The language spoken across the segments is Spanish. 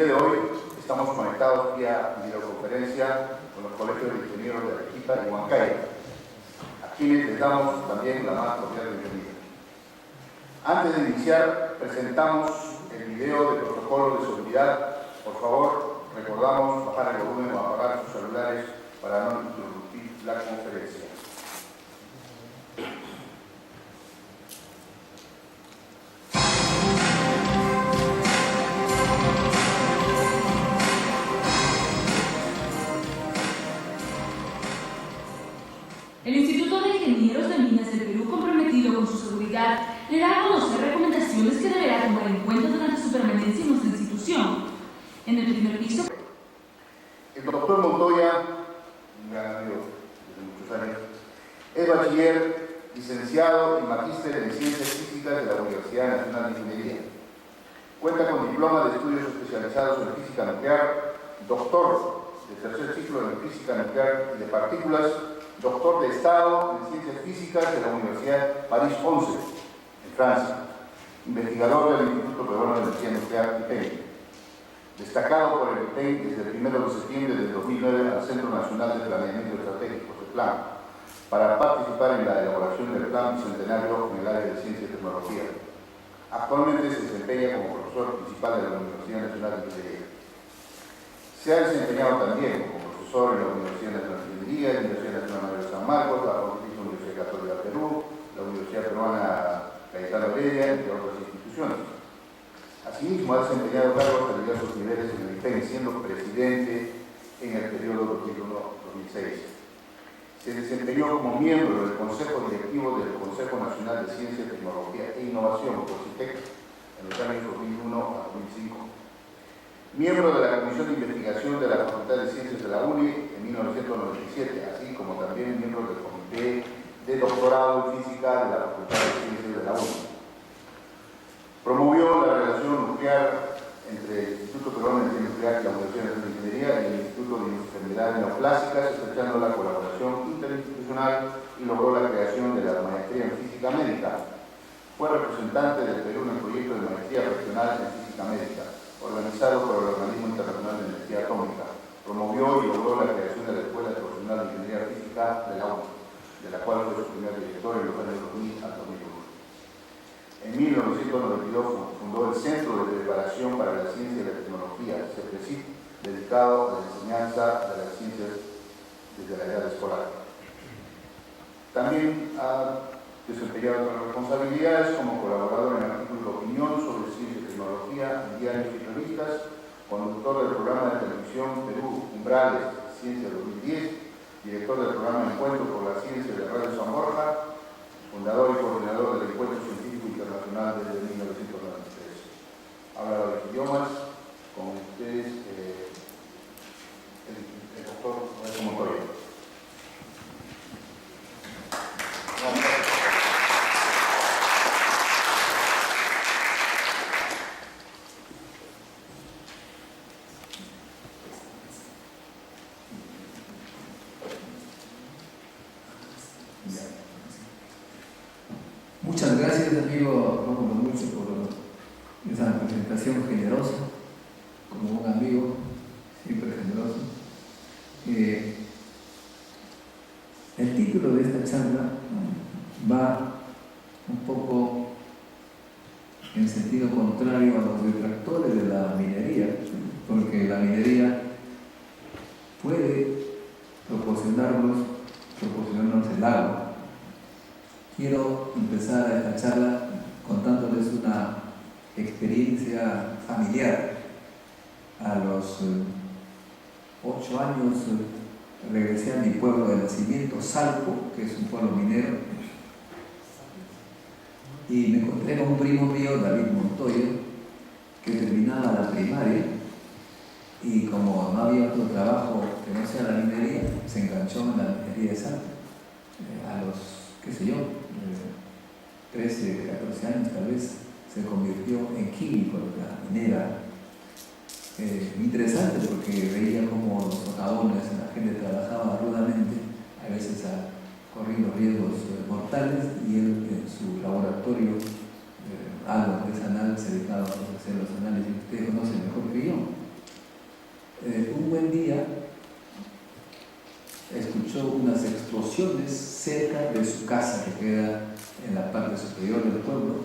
día de hoy estamos conectados vía videoconferencia con los colegios de ingenieros de Arequipa y Huancayo, a quienes les damos también la más cordial bienvenida. Antes de iniciar, presentamos el video de protocolo de seguridad. Por favor, recordamos bajar el volumen o apagar sus celulares para no interrumpir la conferencia. El Instituto de Ingenieros de Minas del Perú, comprometido con su seguridad, le da a conocer recomendaciones que deberá tomar en cuenta durante su permanencia en nuestra institución. En el primer piso, el doctor Montoya, un gran amigo desde muchos años, es bachiller, licenciado y magíster en Ciencias Físicas de la Universidad Nacional de Ingeniería. Cuenta con diploma de estudios especializados en física nuclear, doctor de tercer ciclo en física nuclear y de partículas, doctor de Estado en Ciencias Físicas de la Universidad París 11, en Francia, investigador del Instituto Peruano de Energía Nuclear IPEI, destacado por el IPEI desde el 1 de septiembre del 2009 al Centro Nacional de Planeamiento Estratégico, CEPLAN, para participar en la elaboración del Plan Bicentenario en el área de Ciencia y Tecnología. Actualmente se desempeña como profesor principal de la Universidad Nacional de Ingeniería. Se ha desempeñado también como profesor en la Universidad Nacional de Ingeniería, la Universidad Nacional de San Marcos, la Pontificia Universidad Católica del Perú, la Universidad Peruana Cayetano Heredia, entre otras instituciones. Asimismo, ha desempeñado cargos a diversos niveles en el IPEI, siendo presidente en el periodo 2001-2006. Se desempeñó como miembro del Consejo Directivo del Consejo Nacional de Ciencia, Tecnología e Innovación, COSITEC, en los años 2001 a 2005. Miembro de la Comisión de Investigación de la Facultad de Ciencias de la UNI en 1997, así como también miembro del Comité de Doctorado en Física de la Facultad de Ciencias de la UNI. Promovió la relación nuclear entre el Instituto Peruano de Energía Nuclear y la Universidad Nacional de Ingeniería y el Instituto de Enfermedades Neoplásicas, estrechando la colaboración interinstitucional y logró la creación de la maestría en Física Médica. Fue representante del Perú en el proyecto de maestría regional en Física Médica, organizado por el Organismo Internacional de Energía Atómica. Promovió y logró la creación de la Escuela Profesional de Ingeniería Física de la UNI, de la cual fue su primer director en los años 2000 al 2001. En 1992 fundó el Centro de Preparación para la Ciencia y la Tecnología, CEPRESIT, dedicado a la enseñanza de las ciencias desde la edad escolar. También ha desempeñado otras responsabilidades como colaborador en el artículo de opinión sobre ciencia y tecnología en diarios y revistas, conductor del programa de televisión Perú Umbrales Ciencia 2010, director del programa Encuentro por la Ciencia de Radio San Borja, fundador y coordinador del Encuentro Científico Internacional desde 1993. Habla de idiomas. Con ustedes, el doctor Roberto Montoya. Muchas gracias, amigo Rómulo Mucho, por esa presentación generosa, como un amigo, siempre generoso. El título de esta charla va un poco en sentido contrario a los detractores de la minería, porque la minería puede proporcionarnos el agua. Quiero empezar esta charla contándoles una experiencia familiar. A los 8 años regresé a mi pueblo de nacimiento, Salpo, que es un pueblo minero, y me encontré con un primo mío, David Montoya, que terminaba la primaria y como no había otro trabajo que no sea la minería, se enganchó en la minería de Salpo. A los, qué sé yo, 13, 14 años tal vez, se convirtió en químico de la minera. Interesante porque veía cómo los socavones, la gente trabajaba rudamente, a veces corriendo riesgos mortales, y él en su laboratorio algo artesanal se dedicaba a hacer los análisis. Ustedes conocen mejor que yo. un buen día escuchó unas explosiones cerca de su casa, que queda en la parte superior del pueblo,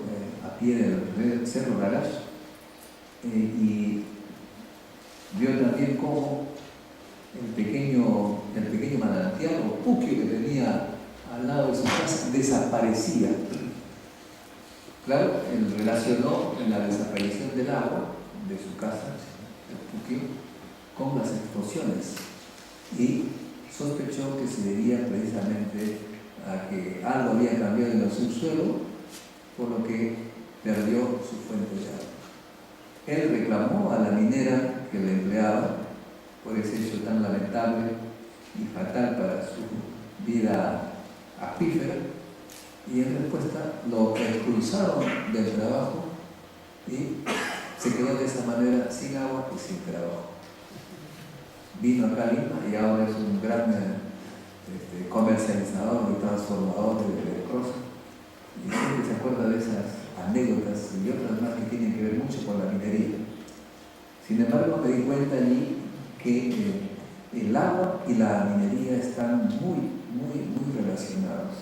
a pie del Cerro Garage, y vio también cómo el pequeño manantial o puquio que tenía al lado de su casa desaparecía. Claro, él relacionó la desaparición del agua de su casa, el puquio, con las explosiones y sospechó que se debía precisamente a que algo había cambiado en el subsuelo, por lo que perdió su fuente de agua. Él reclamó a la minera que le empleaba por ese hecho tan lamentable y fatal para su vida acuífera, y en respuesta lo expulsaron del trabajo y se quedó de esa manera sin agua y sin trabajo. Vino acá a Lima y ahora es un gran comercializador y transformador de cosas, y siempre se acuerda de esas anécdotas y otras más que tienen que ver mucho con la minería. Sin embargo, me di cuenta allí que el agua y la minería están muy relacionados.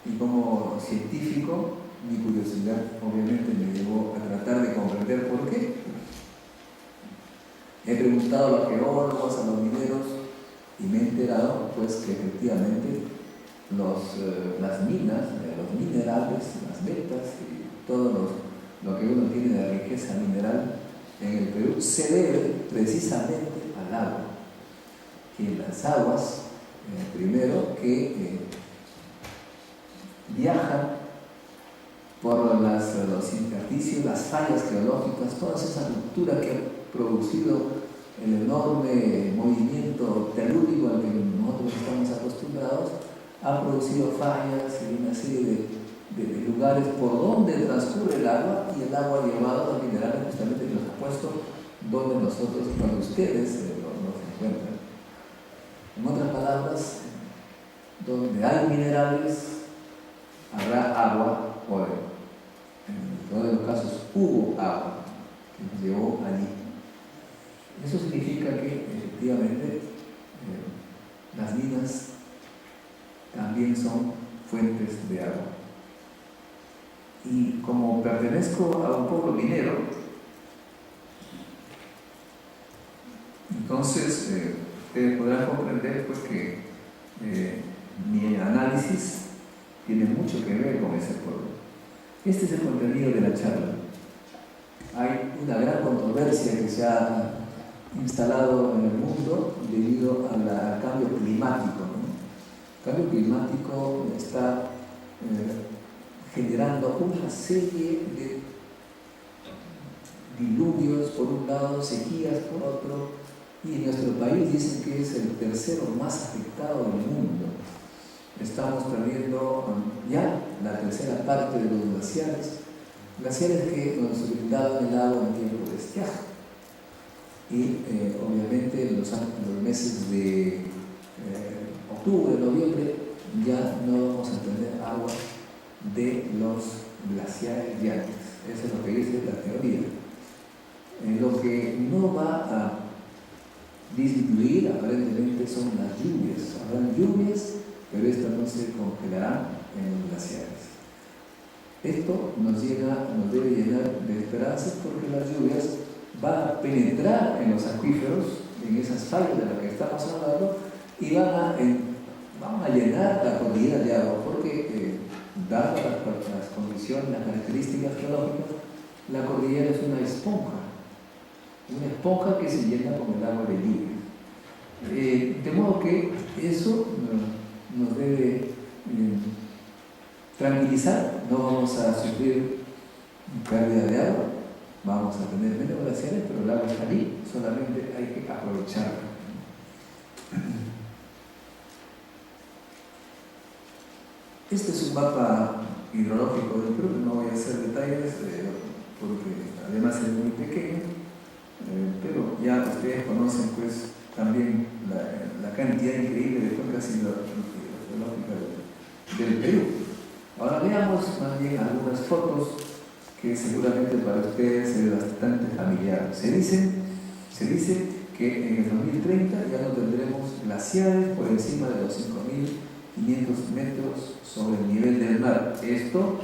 Y como científico, mi curiosidad obviamente me llevó a tratar de comprender por qué. He preguntado a los geólogos, a los mineros, y me he enterado pues que efectivamente las minas, los minerales, las vetas y todo lo que uno tiene de riqueza mineral en el Perú se debe precisamente al agua. Que las aguas, primero, que viajan por los intersticios, las fallas geológicas, toda esa ruptura que ha producido el enorme movimiento telúrico al que nosotros estamos acostumbrados, ha producido fallas y una serie de lugares por donde transcurre el agua, y el agua ha llevado a los minerales justamente que los ha puesto donde nosotros, cuando ustedes nos encuentran. En otras palabras, donde hay minerales, habrá agua o en todos los casos hubo agua que nos llevó allí. Eso significa que efectivamente las minas también son fuentes de agua. Y como pertenezco a un pueblo minero, entonces ustedes podrán comprender pues que mi análisis tiene mucho que ver con ese pueblo. Este es el contenido de la charla. Hay una gran controversia que se ha instalado en el mundo debido al cambio climático, ¿no? El cambio climático está generando una serie de diluvios por un lado, sequías por otro, y en nuestro país dicen que es el tercero más afectado del mundo. Estamos perdiendo ya la tercera parte de los glaciares que nos brindaban el agua en tiempo de estiaje. Y obviamente en los meses de octubre, noviembre, ya no vamos a tener agua de los glaciares llanos. Eso es lo que dice la teoría. Lo que no va a disminuir aparentemente son las lluvias. Habrán lluvias, pero estas no se congelarán en los glaciares. Esto nos debe llenar de esperanzas, porque las lluvias van a penetrar en los acuíferos, en esas fallas de las que estamos hablando, y van a llenar la cordillera de agua, porque dadas las condiciones, las características geológicas, la cordillera es una esponja que se llena con el agua de lluvia. De modo que eso nos debe tranquilizar. No vamos a sufrir pérdida de agua, vamos a tener menos glaciares, pero el agua está allí, solamente hay que aprovecharla. Este es un mapa hidrológico del Perú, no voy a hacer detalles porque además es muy pequeño, pero ya ustedes conocen pues también la cantidad increíble de cuencas hidrológicas del Perú. Ahora veamos más bien algunas fotos que seguramente para ustedes es bastante familiar. Se dice que en el 2030 ya no tendremos glaciares por encima de los 5.500 metros sobre el nivel del mar. Esto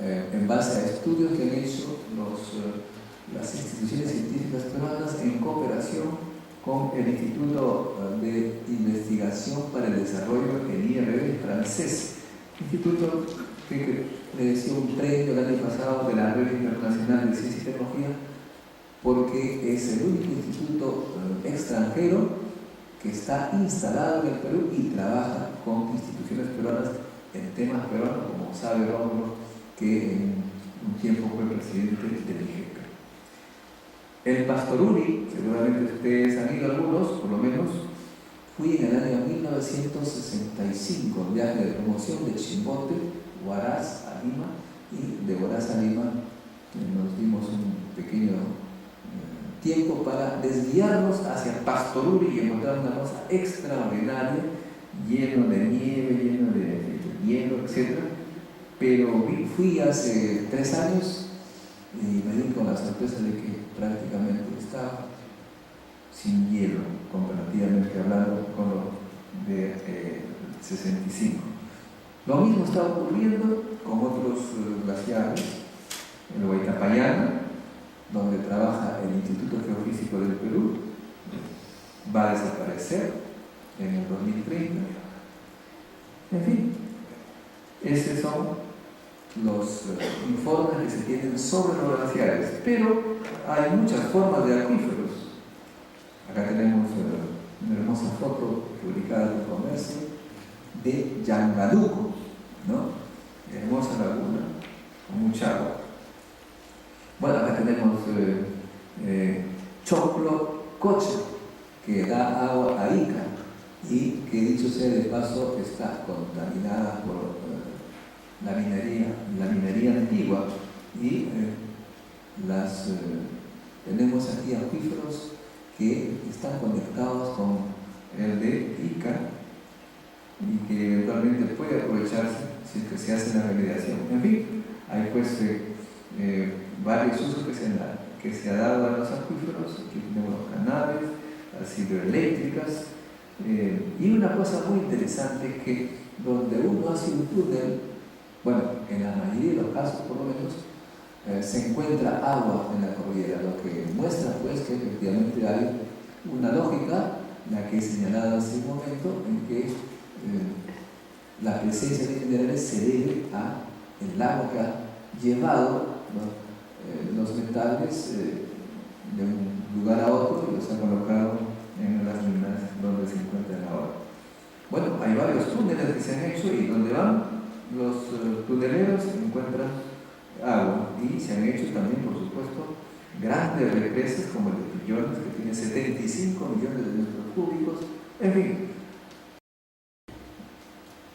en base a estudios que han hecho las instituciones científicas peruanas en cooperación con el Instituto de Investigación para el Desarrollo, el IRB francés, instituto que recibió un premio el año pasado de la Red Internacional de Ciencia y Tecnología, porque es el único instituto extranjero que está instalado en el Perú y trabaja con instituciones peruanas en temas peruanos, como sabe Rómulo, que en un tiempo fue presidente del IGP. El Pastoruri, seguramente ustedes han ido algunos, por lo menos. Fui en el año 1965, viaje de promoción de Chimbote, Huaraz a Lima, y de Huaraz a Lima nos dimos un pequeño tiempo para desviarnos hacia Pastoruri y encontrar una cosa extraordinaria, lleno de nieve, lleno de hielo, etc. Pero fui hace 3 años y me di con la sorpresa de que prácticamente estaba sin hielo, comparativamente hablando con lo de 65. Lo mismo está ocurriendo con otros glaciares. El Huaytapallana, donde trabaja el Instituto Geofísico del Perú, va a desaparecer en el 2030. En fin, esos son los informes que se tienen sobre los glaciares, pero hay muchas formas de acuíferos. Acá tenemos una hermosa foto publicada en el Comercio de Yangaduco, ¿no? Hermosa laguna con mucha agua. Bueno, acá tenemos Choclo Coche, que da agua a Ica y que, dicho sea de paso, está contaminada por la minería antigua, y tenemos aquí acuíferos que están conectados con el de Ica y que eventualmente puede aprovecharse si es que se hace la remediación. En fin, hay pues varios usos que se ha dado a los acuíferos. Aquí tenemos los canales, las hidroeléctricas, y una cosa muy interesante, que donde uno hace un túnel, bueno, en la mayoría de los casos por lo menos, se encuentra agua en la cordillera, lo que muestra pues que efectivamente hay una lógica, la que he señalado hace un momento, en que la presencia de minerales se debe al agua que ha llevado, ¿no?, los metales de un lugar a otro y los ha colocado en las minas donde se encuentran ahora. Bueno, hay varios túneles que se han hecho y donde van los tuneleros encuentran agua, y se han hecho también, por supuesto, grandes represas como el de Pillones, que tiene 75 millones de metros cúbicos. En fin,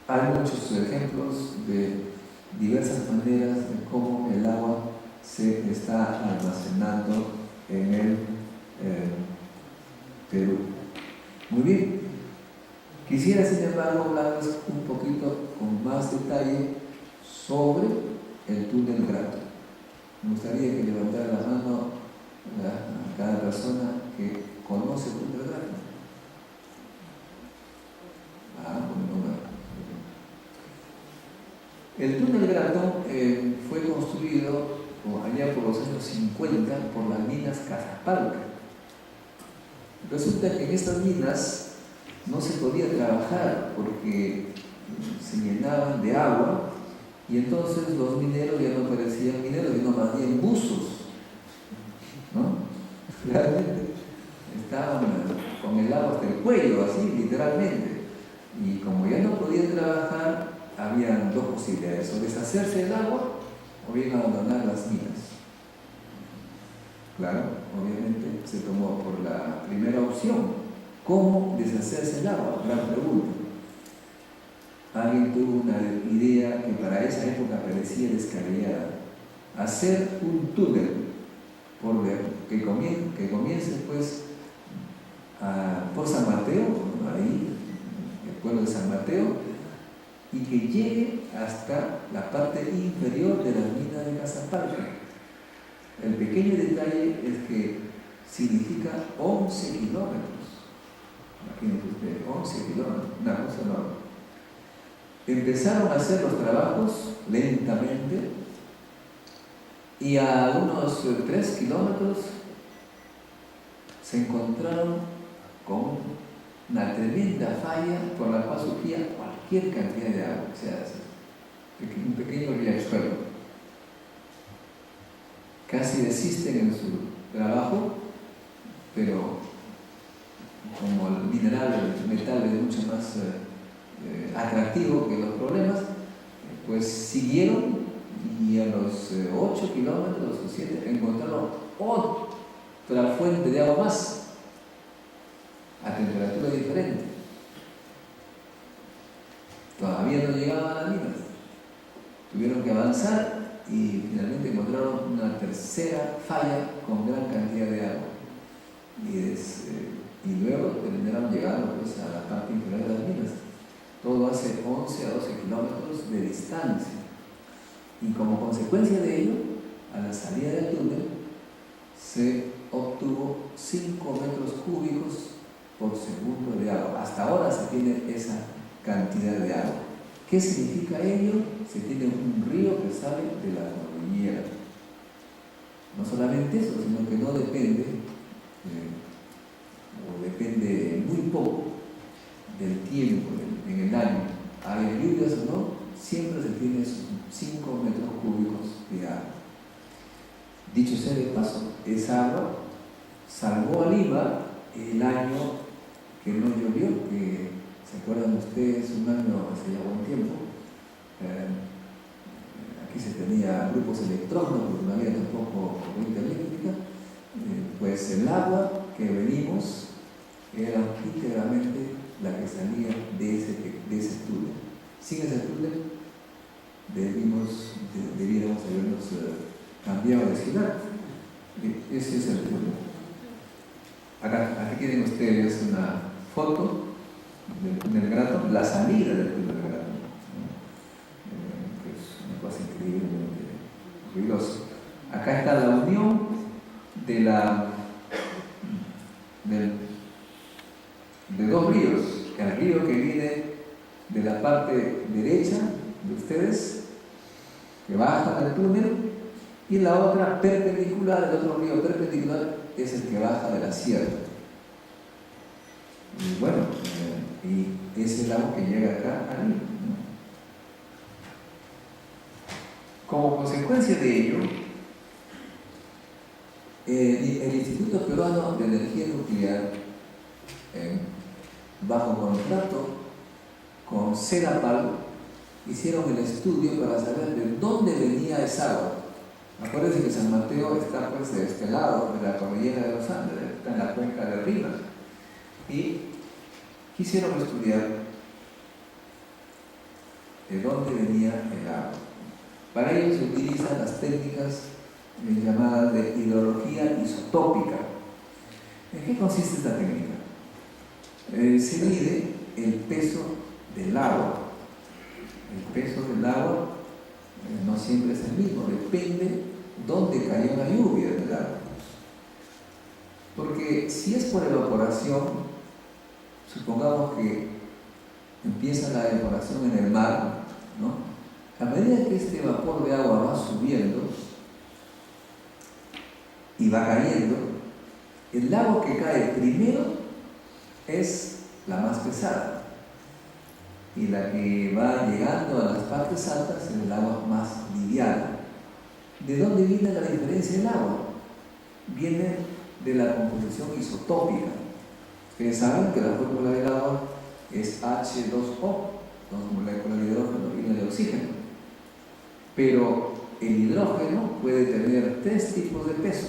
hay muchos ejemplos de diversas maneras de cómo el agua se está almacenando en el Perú. Muy bien. Quisiera, sin embargo, hablarles un poquito con más detalle sobre el túnel Grato. Me gustaría que levantara la mano a cada persona que conoce el túnel Grato. El túnel Grato fue construido allá por los años 50 por las minas Cazapalca. Resulta que en estas minas no se podía trabajar porque se llenaban de agua, y entonces los mineros ya no parecían mineros, sino más bien buzos, ¿no? Realmente estaban con el agua hasta el cuello, así literalmente, y como ya no podían trabajar, habían dos posibilidades: o deshacerse del agua o bien abandonar las minas. Claro, obviamente se tomó por la primera opción. ¿Cómo deshacerse del agua? Gran pregunta. Alguien tuvo una idea que para esa época parecía descabellada: hacer un túnel que comience pues por San Mateo, ahí, el pueblo de San Mateo, y que llegue hasta la parte inferior de la mina de Cazapalca. El pequeño detalle es que significa 11 kilómetros. Imagínense ustedes, 11 kilómetros, una cosa enorme. Empezaron a hacer los trabajos lentamente y a unos 3 kilómetros se encontraron con una tremenda falla por la cual surgía cualquier cantidad de agua, o sea, un pequeño riachuelo. Casi desisten en su trabajo, pero como el mineral, el metal es mucho más atractivo que los problemas, pues siguieron y a los 8 kilómetros o 7 encontraron otra fuente de agua más a temperatura diferente. Todavía no llegaban a las minas, tuvieron que avanzar y finalmente encontraron una tercera falla con gran cantidad de agua y luego terminaron llegando pues, a la parte inferior de las minas. Todo hace 11 a 12 kilómetros de distancia y como consecuencia de ello, a la salida del túnel se obtuvo 5 metros cúbicos por segundo de agua. Hasta ahora se tiene esa cantidad de agua. ¿Qué significa ello? Se tiene un río que sale de la cordillera. No solamente eso, sino que no depende, o depende muy poco del tiempo en el año. Hay lluvias o no, siempre se tiene 5 metros cúbicos de agua. Dicho sea de paso, esa agua salvó a Lima el año que no llovió, que ¿se acuerdan ustedes? Un año hace ya buen tiempo. Aquí se tenía grupos electrónicos, porque no había tampoco corriente eléctrica. Pues el agua que venimos era íntegramente la que salía de ese túnel. Sin ese túnel debiéramos habernos cambiado de ciudad. Ese es el túnel. Aquí tienen ustedes una foto del túnel Grato, la salida del túnel Grato, que es una cosa increíblemente ruidosa. Acá está la unión de dos ríos, el río que viene de la parte derecha de ustedes, que baja del túnel, y la otra perpendicular, el otro río perpendicular es el que baja de la sierra. Y bueno, y es el agua que llega acá a mí. Como consecuencia de ello, el Instituto Peruano de Energía Nuclear, bajo contrato con CEDAPAL, hicieron el estudio para saber de dónde venía esa agua. Acuérdense que San Mateo está pues de este lado de la cordillera de los Andes, está en la cuenca de Rímac, y quisieron estudiar de dónde venía el agua. Para ello se utilizan las técnicas llamadas de hidrología isotópica. ¿En qué consiste esta técnica? Se mide el peso del agua. El peso del agua no siempre es el mismo, depende dónde cayó la lluvia del agua. Porque si es por evaporación, supongamos que empieza la evaporación en el mar, ¿no? A medida que este vapor de agua va subiendo y va cayendo, el agua que cae primero es la más pesada y la que va llegando a las partes altas es el agua más liviana. ¿De dónde viene la diferencia del agua? Viene de la composición isotópica. Ustedes saben que la fórmula del agua es H2O, 2 moléculas de hidrógeno y una de oxígeno. Pero el hidrógeno puede tener 3 tipos de peso,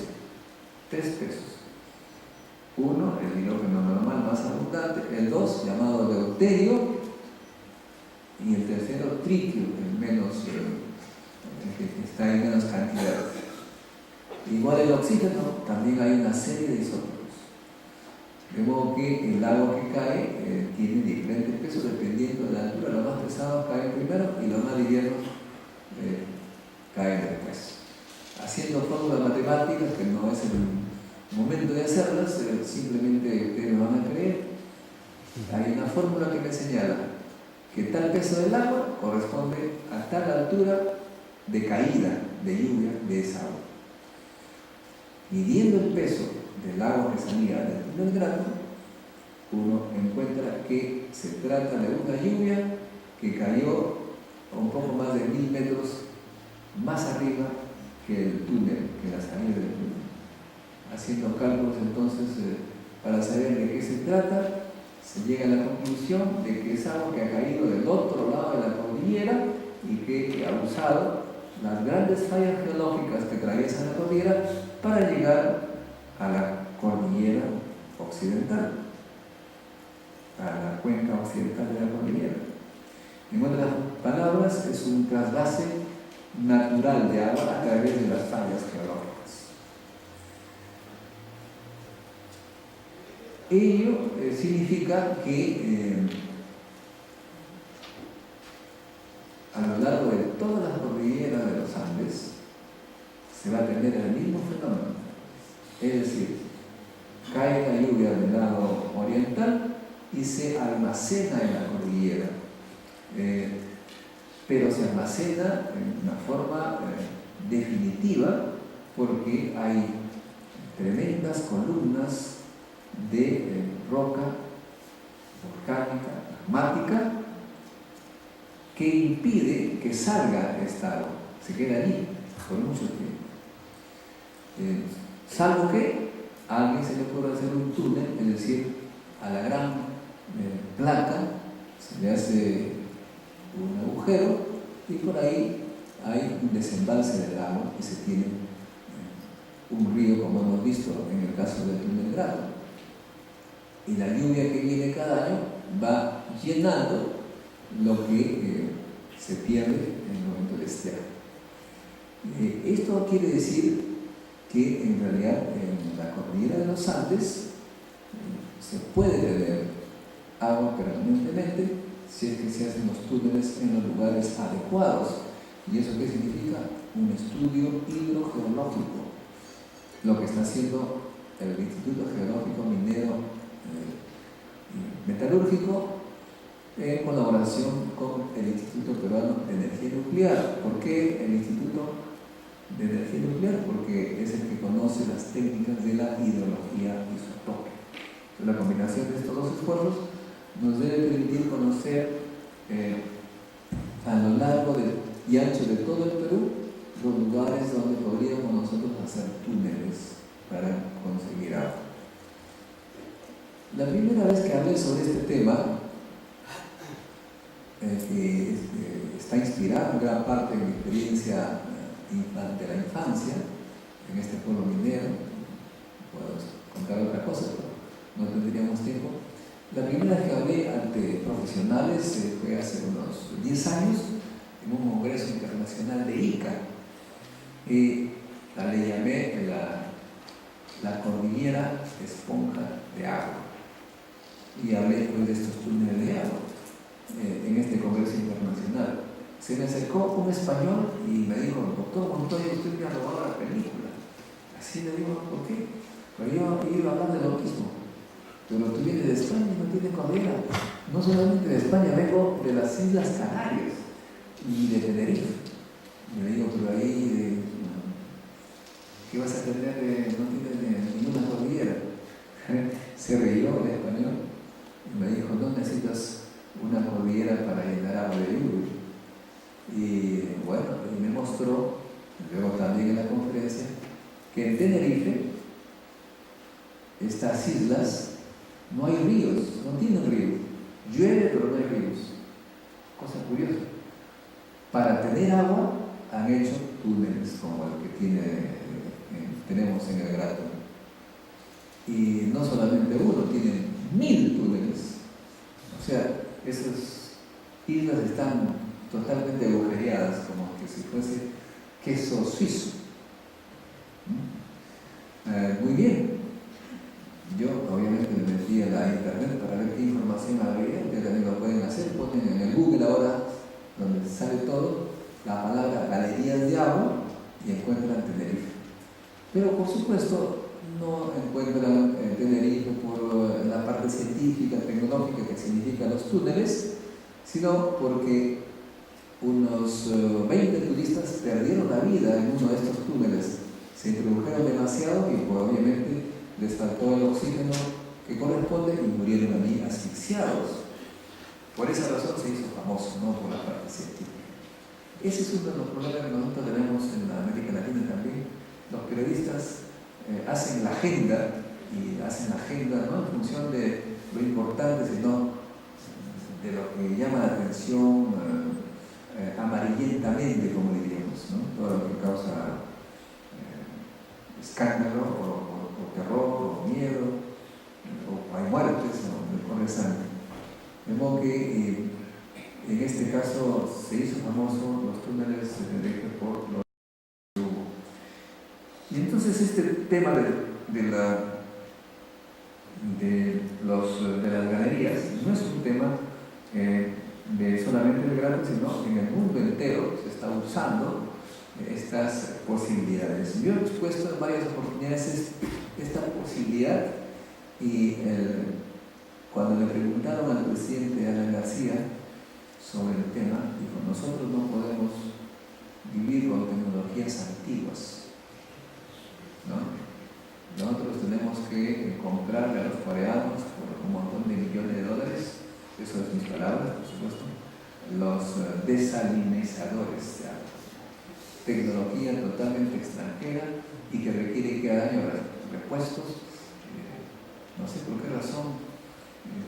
3 pesos. Uno, el hidrógeno normal más abundante, el 2, llamado deuterio, y el tercero, tritio, el que está en menos cantidad. Igual el oxígeno, también hay una serie de isótopos. De modo que el agua que cae tiene diferentes pesos dependiendo de la altura. Los más pesados caen primero y los más livianos caen después. Haciendo fórmulas matemáticas, que no es momento de hacerlas, simplemente ustedes me van a creer, hay una fórmula que me señala que tal peso del agua corresponde a tal altura de caída de lluvia de esa agua. Midiendo el peso del agua que salía del túnel grande, uno encuentra que se trata de una lluvia que cayó un poco más de 1000 metros más arriba que el túnel, que la salida del túnel. Haciendo cálculos entonces para saber de qué se trata, se llega a la conclusión de que es agua que ha caído del otro lado de la cordillera y que ha usado las grandes fallas geológicas que atraviesan la cordillera para llegar a la cordillera occidental, a la cuenca occidental de la cordillera. En otras palabras, es un trasvase natural de agua a través de las fallas geológicas. Ello significa que a lo largo de toda la cordillera de los Andes se va a tener el mismo fenómeno. Es decir, cae la lluvia del lado oriental y se almacena en la cordillera. Pero se almacena en una forma definitiva porque hay tremendas columnas de roca volcánica, magmática, que impide que salga esta agua, se queda allí por mucho tiempo. Salvo que a alguien se le pueda hacer un túnel, es decir, a la gran placa se le hace un agujero y por ahí hay un desembalse del agua y se tiene un río, como hemos visto en el caso del túnel Grado. Y la lluvia que viene cada año va llenando lo que se pierde en el momento del estiaje. Esto quiere decir que en realidad en la cordillera de los Andes se puede tener agua permanentemente si es que se hacen los túneles en los lugares adecuados. ¿Y eso qué significa? Un estudio hidrogeológico, lo que está haciendo el Instituto Geológico Minero Metalúrgico en colaboración con el Instituto Peruano de Energía Nuclear. ¿Por qué el Instituto de Energía Nuclear? Porque es el que conoce las técnicas de la hidrología isotópica. Entonces, la combinación de estos dos esfuerzos nos debe permitir conocer a lo largo y ancho de todo el Perú los lugares donde podríamos nosotros hacer túneles para conseguir agua. La primera vez que hablé sobre este tema, que está inspirado en gran parte de mi experiencia de la infancia en este pueblo minero, puedo contar otra cosa, pero no tendríamos tiempo. La primera vez que hablé ante profesionales fue hace unos 10 años en un congreso internacional de ICA. Le llamé la cordillera esponja de agua. Y hablé pues de estos túneles de agua en este congreso internacional. Se me acercó un español y me dijo: doctor Montoya, usted me ha robado la película. Así le digo: ¿por qué? Pero yo iba a hablar de lo mismo. Pero tú vienes de España y no tienes cordillera. No solamente de España, vengo de las Islas Canarias y de Tenerife. Y le digo: pero ahí, ¿qué vas a tener? No tienes ninguna cordillera. Se rió el español y me dijo: no necesitas una cordillera para llenar agua de lluvia. Y bueno, y me mostró, luego también en la conferencia, que en Tenerife, estas islas, no hay ríos, no tienen ríos. Llueve, pero no hay ríos. Cosa curiosa. Para tener agua han hecho túneles como el que tenemos en el Grado. Y no solamente uno, tienen 1000 túneles. O sea, esas islas están totalmente agujereadas, como que si fuese queso suizo. Muy bien. Yo obviamente me metí a la internet para ver qué información había. Ustedes también lo pueden hacer, ponen en el Google ahora, donde sale todo, la palabra galerías de agua y encuentran Tenerife. Pero por supuesto, no encuentran Tenerife por la parte científica, tecnológica que significan los túneles, sino porque unos 20 turistas perdieron la vida en uno de estos túneles. Se introdujeron demasiado y pues, obviamente les faltó el oxígeno que corresponde y murieron allí asfixiados. Por esa razón se hizo famoso, no por la parte científica. Ese es uno de los problemas que nosotros tenemos en América Latina también. Los periodistas hacen la agenda, y hacen la agenda no en función de lo importante, sino de lo que llama la atención amarillentamente, como diríamos, ¿no? Todo lo que causa escándalo, o terror, o miedo, o hay muertes, o corre sangre. De modo que en este caso se hizo famoso los túneles de Tenerife por lo que hubo. Y entonces este tema de las galerías no es un tema de solamente el Grato, sino en el mundo entero se está usando estas posibilidades. Yo he expuesto en varias oportunidades esta posibilidad y cuando le preguntaron al presidente Alan García sobre el tema, dijo: nosotros no podemos vivir con tecnologías antiguas, ¿no? Nosotros tenemos que comprarle a los coreanos por un montón de millones de dólares, eso es mis palabras, por supuesto, los desalinizadores de agua. Tecnología totalmente extranjera y que requiere cada año repuestos. No sé por qué razón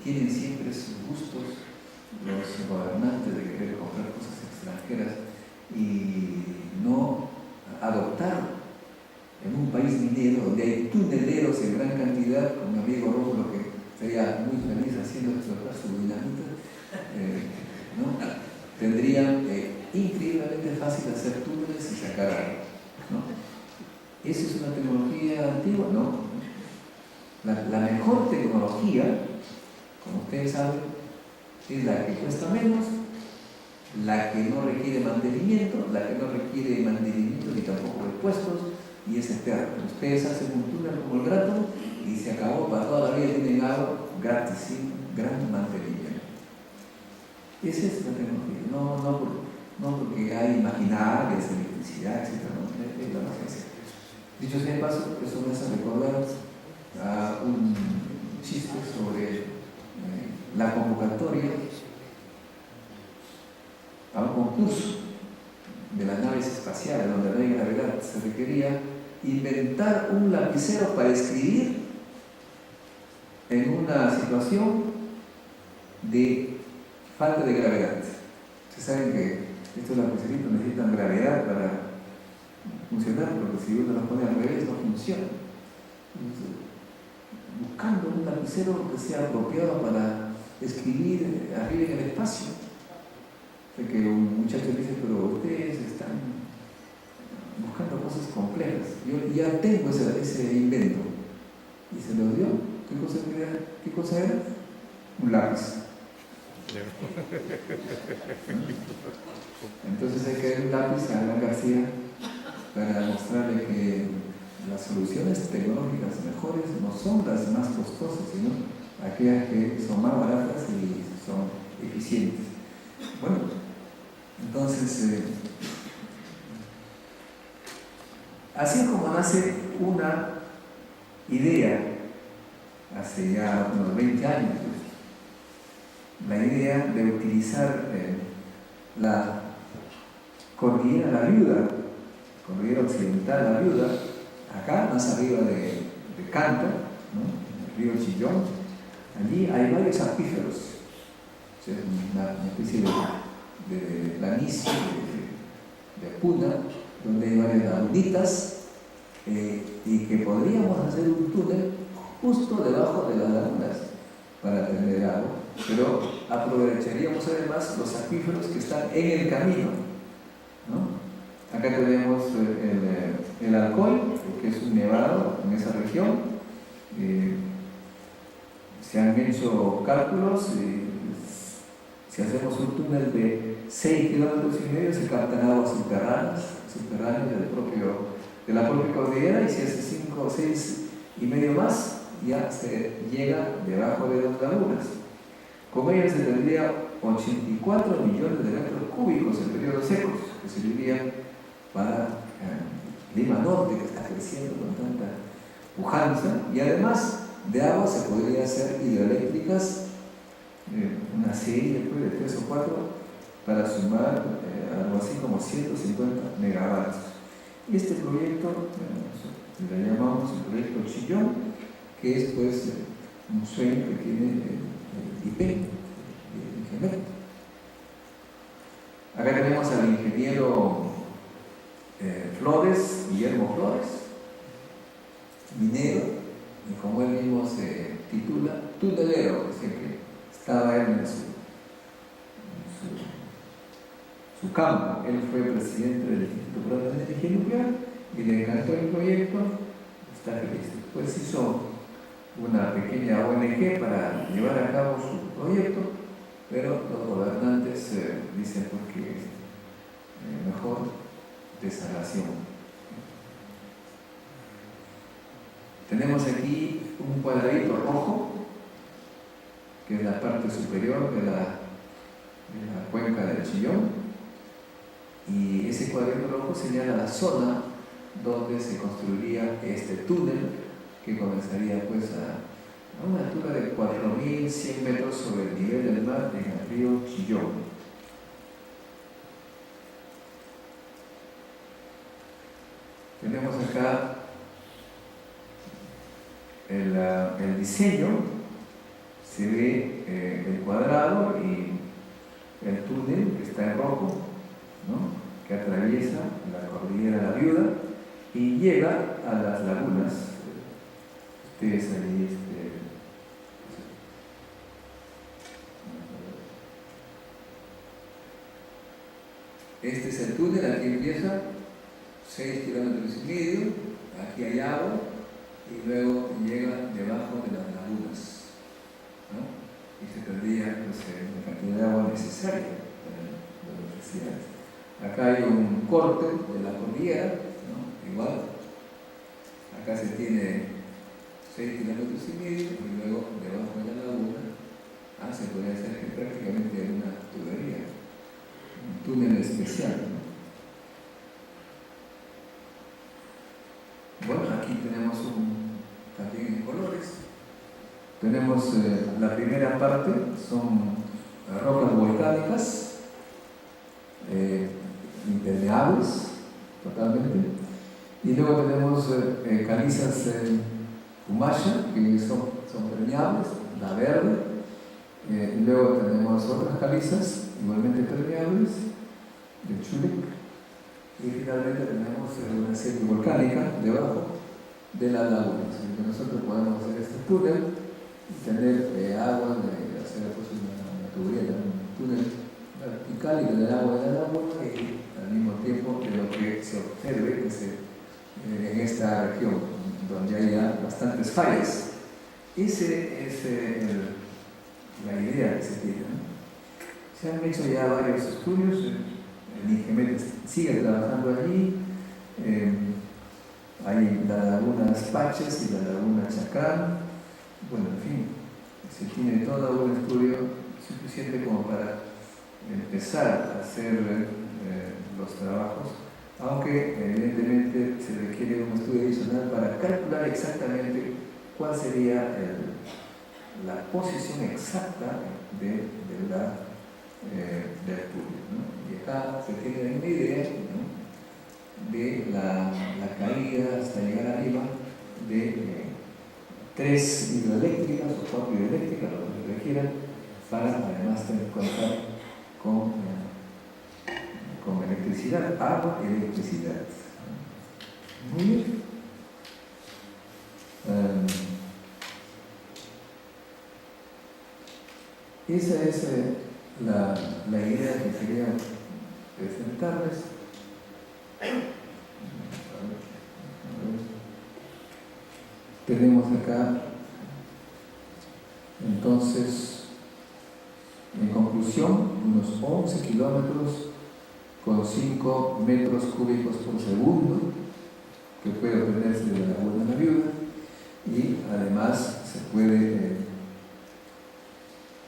tienen siempre sus gustos los gobernantes de querer comprar cosas extranjeras y no adoptar en un país minero donde hay tuneleros en gran cantidad, con mi amigo Rómulo, que sería muy feliz haciendo explotar su dinamita, ¿no? Tendrían increíblemente fácil hacer túneles y sacar agua, ¿no? ¿Esa es una tecnología antigua? No. La mejor tecnología, como ustedes saben, es la que cuesta menos, la que no requiere mantenimiento, ni tampoco repuestos, y es eterna. Ustedes hacen un túnel como el Grato y se acabó, para toda la vida tienen agua gratis, sin gran mantenimiento. Esa es la tecnología, no porque hay maquinarias, electricidad, etc. No, es la emergencia. Dicho sea de paso, eso me hace recordar a un chiste sobre la convocatoria a un concurso de las naves espaciales donde no hay gravedad. Se requería inventar un lapicero para escribir en una situación de falta de gravedad. Ustedes saben que estos lapiceritos necesitan gravedad para funcionar, porque si uno los pone al revés no funciona. Entonces, buscando un lapicero que sea apropiado para escribir arriba en el espacio. De que un muchacho dice: pero ustedes están buscando cosas complejas. Yo ya tengo ese invento. Y se lo dio. ¿Qué cosa era? Un lápiz. Entonces hay que dar un lápiz a Alan García para mostrarle que las soluciones tecnológicas mejores no son las más costosas, sino aquellas que son más baratas y son eficientes. Bueno, entonces, así es como nace una idea, hace ya unos 20 años, la idea de utilizar la cordillera La Viuda, cordillera occidental La Viuda, acá más arriba de Canta, ¿no? El río Chillón. Allí hay varios acuíferos, o sea, una especie de planicie, de puna, donde hay varias laguниtas, y que podríamos hacer un túnel justo debajo de las lagunas para tener agua, pero aprovecharíamos además los acuíferos que están en el camino, ¿no? Acá tenemos el Alcoy, que es un nevado en esa región. Se han hecho cálculos, si hacemos un túnel de 6,5 kilómetros se captan aguas subterráneas de la propia cordillera, y si hace 5 o 6 y medio más ya se llega debajo de las lagunas. Con ellas se tendría 84 millones de metros cúbicos en periodos secos que servirían para Lima Norte, que está creciendo con tanta pujanza, y además de agua se podría hacer hidroeléctricas, una serie de 3 o 4 para sumar algo así como 150 megavatios. Y este proyecto le llamamos el proyecto Chillón, que es pues un sueño que tiene el IP, el ingeniero. Acá tenemos al ingeniero Flores, Guillermo Flores, minero, y como él mismo se titula, tunelero, es decir, que estaba él en su campo. Él fue presidente del Instituto Peruano de Energía Nuclear y le encantó el proyecto, está feliz. Después hizo una pequeña ONG para llevar a cabo su proyecto, pero los gobernantes dicen porque mejor desalación. Tenemos aquí un cuadradito rojo, que es la parte superior de la cuenca del Chillón, y ese cuadrito rojo señala la zona donde se construiría este túnel que comenzaría pues a una altura de 4.100 metros sobre el nivel del mar en el río Chillón. Tenemos acá el diseño, se ve el cuadrado y el túnel que está en rojo, ¿no?, que atraviesa la cordillera de la Viuda y llega a las lagunas. Ustedes ahí este es el túnel, aquí empieza 6,5 kilómetros, aquí hay agua y luego llega debajo de las lagunas, ¿no?, y se tendría pues, la cantidad de agua necesaria para las necesidades. Acá hay un corte de la cordillera, ¿no?, igual. Acá se tiene 6,5 kilómetros y luego debajo de la laguna se podría hacer que prácticamente una tubería, un túnel especial, ¿no? Bueno, aquí tenemos también en colores. Tenemos la primera parte, son rocas volcánicas, impermeables totalmente, y luego tenemos calizas Humasha, que son permeables, la verde, y luego tenemos otras calizas igualmente permeables, de Chulek, y finalmente tenemos una serie volcánica debajo de las lagunas. Nosotros podemos hacer este túnel y tener agua, hacer pues una tubería, un túnel vertical y tener agua de la laguna, y al mismo tiempo de lo que se observe en esta región donde haya bastantes fallas. Esa es la idea que se tiene, ¿no? Se han hecho ya varios estudios, el INGEMET sigue trabajando allí, hay la laguna Paches y la laguna Chacrán. Bueno, en fin, se tiene todo un estudio suficiente como para empezar a hacer los trabajos, aunque evidentemente se requiere un estudio adicional para calcular exactamente cuál sería la posición exacta del túnel, ¿no? Y acá se tiene una idea, ¿no?, de la caída hasta llegar arriba de 3 hidroeléctricas o 4 hidroeléctricas, lo que se requiera, para además tener contar con electricidad, agua y electricidad. Muy bien. Esa es la idea que quería presentarles. Tenemos acá, entonces, en conclusión, unos 11 kilómetros con 5 metros cúbicos por segundo que puede obtenerse de la laguna de la Viuda, y además se puede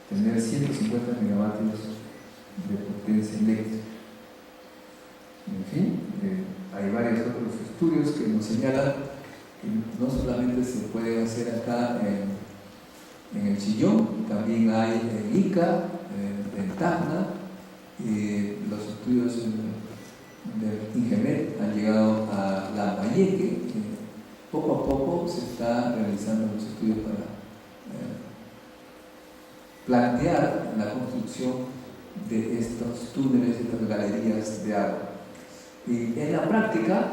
tener 150 megavatios de potencia eléctrica. En fin, hay varios otros estudios que nos señalan que no solamente se puede hacer acá en el Chillón, también hay en Ica, en Tacna, y los estudios del INGEMET han llegado a Lambayeque. Poco a poco se está realizando los estudios para plantear la construcción de estos túneles, de estas galerías de agua. Y en la práctica,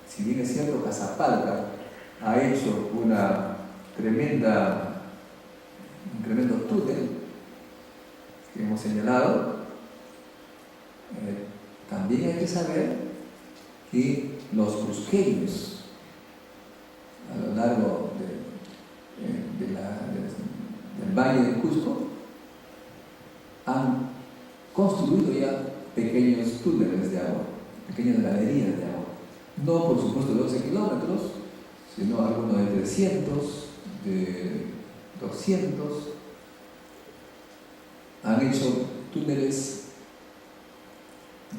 si bien es cierto, Casapalca ha hecho un tremendo túnel que hemos señalado, también hay que saber que los cusqueños, a lo largo del Valle del Cusco, han construido ya pequeños túneles de agua, pequeñas galerías de agua. No, por supuesto, de 12 kilómetros, sino algunos de 300, de 200. Han hecho túneles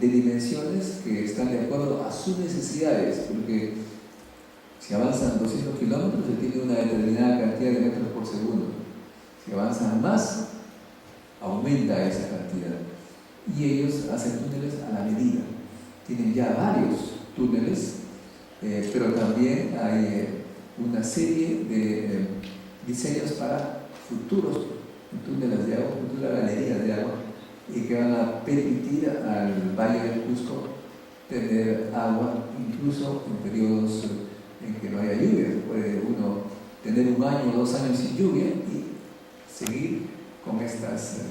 de dimensiones que están de acuerdo a sus necesidades, porque si avanzan 200 kilómetros se tiene una determinada cantidad de metros por segundo. Si avanzan más, aumenta esa cantidad. Y ellos hacen túneles a la medida. Tienen ya varios túneles, pero también hay una serie de diseños para futuros túneles de agua, futuras galerías de agua, y que van a permitir al Valle del Cusco tener agua incluso en periodos en que no haya lluvia. Puede uno tener 1 año o 2 años sin lluvia y seguir con estas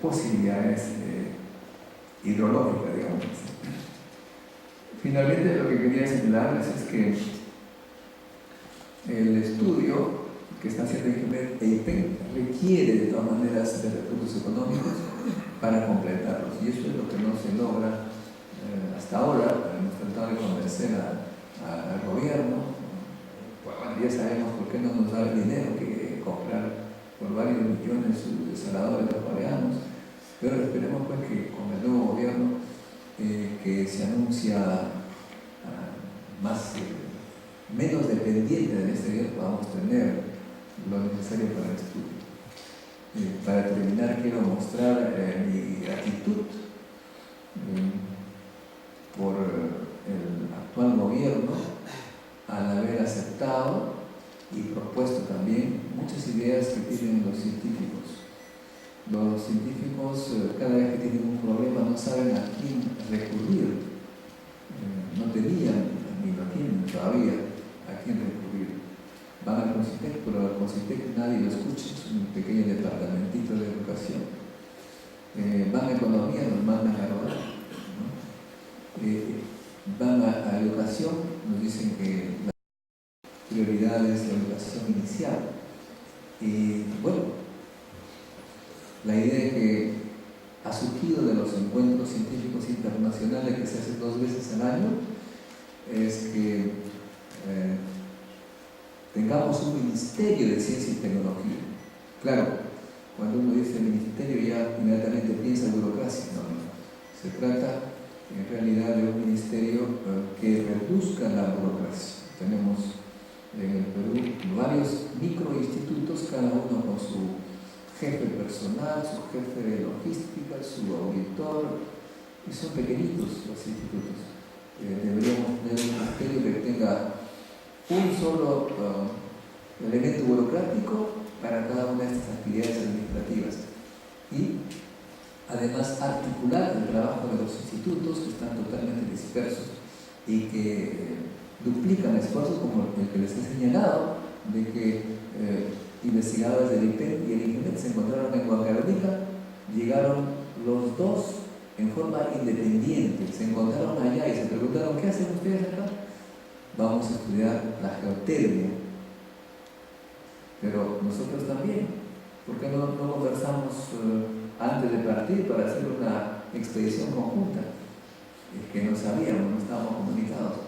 posibilidades hidrológicas, digamos. Finalmente, lo que quería señalarles es que el estudio que está haciendo INGEMET e IPEN requiere de todas maneras de recursos económicos para completarlos, y eso es lo que no se logra hasta ahora. Hemos tratado de convencer al gobierno. Bueno, ya sabemos por qué no nos da el dinero que comprar por varios millones de desaladores coreanos, pero esperemos pues que con el nuevo gobierno que se anuncia menos dependiente del exterior, podamos tener lo necesario para el estudio. Para terminar, quiero mostrar mi gratitud por el actual gobierno al haber aceptado y propuesto también muchas ideas que tienen los científicos. Los científicos, cada vez que tienen un problema, no saben a quién recurrir. No tenían, ni lo tienen todavía, a quién recurrir. Van al CONCITEC, pero al CONCITEC nadie lo escucha, es un pequeño departamentito de educación. Van a economía, nos mandan a rodar, ¿no? Van a educación, nos dicen que la prioridad es la educación inicial. Y bueno, la idea que ha surgido de los encuentros científicos internacionales que se hacen 2 veces al año es que tengamos un ministerio de ciencia y tecnología. Claro, cuando uno dice ministerio ya inmediatamente piensa en burocracia. No. Se trata en realidad de un ministerio que reduzca la burocracia. Tenemos en el Perú varios microinstitutos, cada uno con su jefe personal, su jefe de logística, su auditor, y son pequeñitos los institutos. Deberíamos tener un ministerio que tenga un solo elemento burocrático para cada una de estas actividades administrativas, y además articular el trabajo de los institutos que están totalmente dispersos y que duplican esfuerzos, como el que les he señalado, de que investigadores del IPEN y el INGEMET se encontraron en Huancavelica, llegaron los dos en forma independiente, se encontraron allá y se preguntaron: ¿qué hacen ustedes acá? Vamos a estudiar la geotermia. Pero nosotros también, ¿por qué no conversamos antes de partir para hacer una expedición conjunta? Es que no sabíamos, no estábamos comunicados.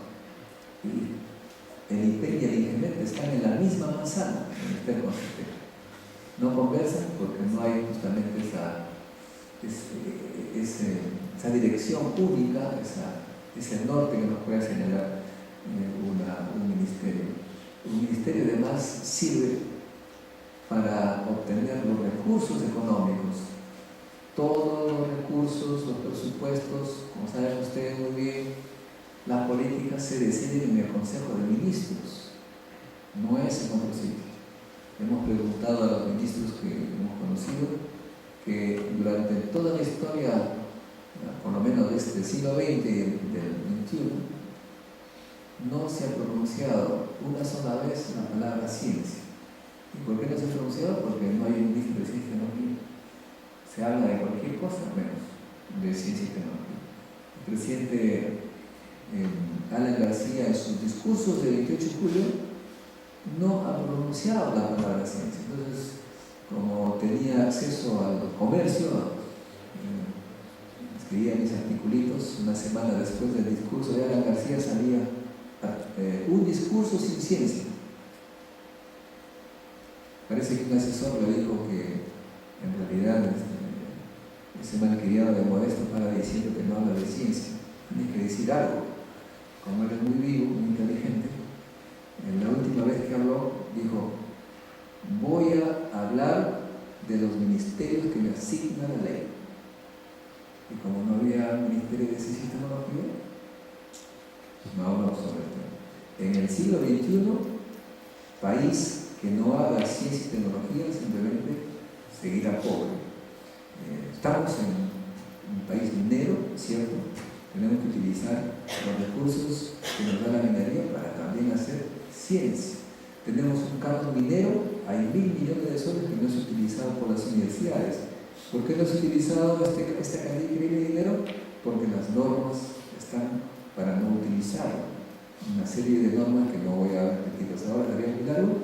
Y el IPEC y el INGEMET están en la misma manzana, en el Ministerio Consejero. No conversan porque no hay justamente esa dirección única, ese norte que nos pueda señalar un ministerio. Un ministerio además sirve para obtener los recursos económicos. Todos los recursos, los presupuestos, como saben ustedes muy bien, las políticas se deciden en el Consejo de Ministros, no es en otro sitio. Hemos preguntado a los ministros que hemos conocido que durante toda la historia, por lo menos de este siglo XX y del XXI, no se ha pronunciado una sola vez la palabra ciencia. ¿Y por qué no se ha pronunciado? Porque no hay un ministro de ciencia y tecnología. Se habla de cualquier cosa menos de ciencia y tecnología. El presidente Alan García, en sus discursos del 28 de julio, no ha pronunciado la palabra ciencia. Entonces, como tenía acceso al comercio, escribía mis articulitos. Una semana después del discurso de Alan García salía un discurso sin ciencia. Parece que un asesor le dijo que en realidad ese malcriado de Modesto para diciendo que no habla de ciencia. Tienes que decir algo. Como eres muy vivo, muy inteligente, en la última vez que habló dijo: voy a hablar de los ministerios que me asigna la ley. Y como no había ministerio de ciencia y tecnología, no hablamos sobre el tema. En el siglo XXI, país que no haga ciencia y tecnología simplemente seguirá pobre. Estamos en un país minero, ¿cierto? Tenemos que utilizar los recursos que nos da la minería para también hacer ciencia. Tenemos un campo minero, hay 1.000 millones de soles que no es utilizado por las universidades. ¿Por qué no es utilizado esta cantidad increíble de dinero? Porque las normas están para no utilizarlo. Una serie de normas que no voy a repetirlas ahora, sería muy largo.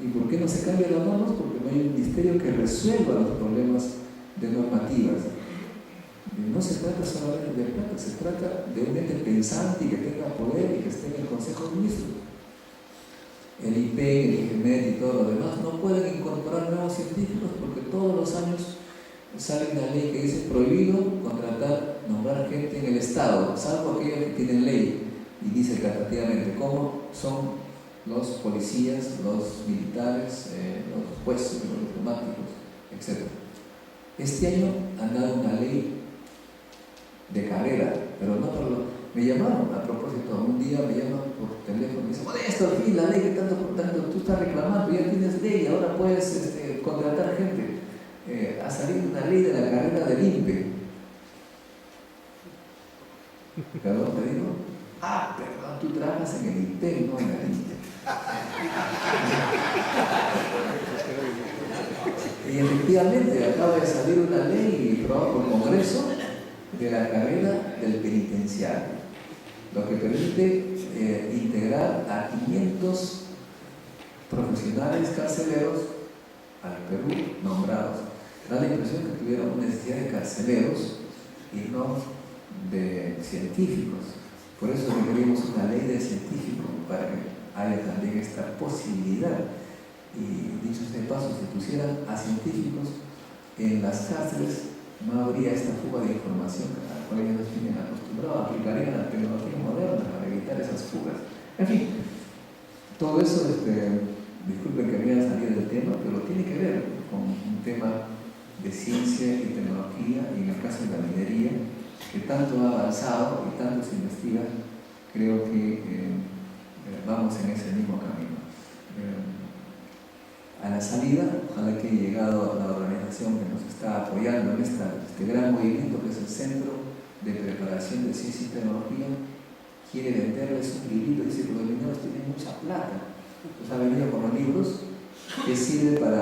¿Y por qué no se cambian las normas? Porque no hay un ministerio que resuelva los problemas de normativas. No se trata solamente de plata, se trata de un ente pensante y que tenga poder y que esté en el Consejo de Ministros. El IP, el INGEMET y todo lo demás no pueden incorporar nuevos científicos porque todos los años sale una ley que dice prohibido nombrar gente en el Estado, salvo aquellos que tienen ley, y dice taxativamente cómo son los policías, los militares, los jueces, los diplomáticos, etc. Este año han dado una ley de carrera, pero no por lo... Me llamaron a propósito, un día me llaman por teléfono y dicen: Modesto, al fin, la ley que tanto tú estás reclamando, ya tienes ley, ahora puedes contratar gente. Ha salido una ley de la carrera del INPE. Perdón, te digo: perdón, tú trabajas en el INPE, no en el INPE. Y efectivamente acaba de salir una ley aprobada por el Congreso de la carrera del penitenciario, lo que permite integrar a 500 profesionales carceleros al Perú nombrados. Da la impresión que tuviéramos necesidad de carceleros y no de científicos. Por eso requerimos una ley de científicos para que haya también esta posibilidad. Y dicho sea de paso, si pusieran a científicos en las cárceles, no habría esta fuga de información a la cual ellos nos tienen acostumbrados. Aplicarían la tecnología moderna para evitar esas fugas. En fin, todo eso, disculpen que me haya salido del tema, pero tiene que ver con un tema de ciencia y tecnología, y en el caso de la minería, que tanto ha avanzado y tanto se investiga. Creo que vamos en ese mismo camino. A la salida, ojalá que haya llegado a la organización que nos está apoyando en este gran movimiento que es el Centro de Preparación de Ciencia y Tecnología, quiere venderles un librito, dice que los mineros tienen mucha plata. Pues ha venido con los libros que sirve para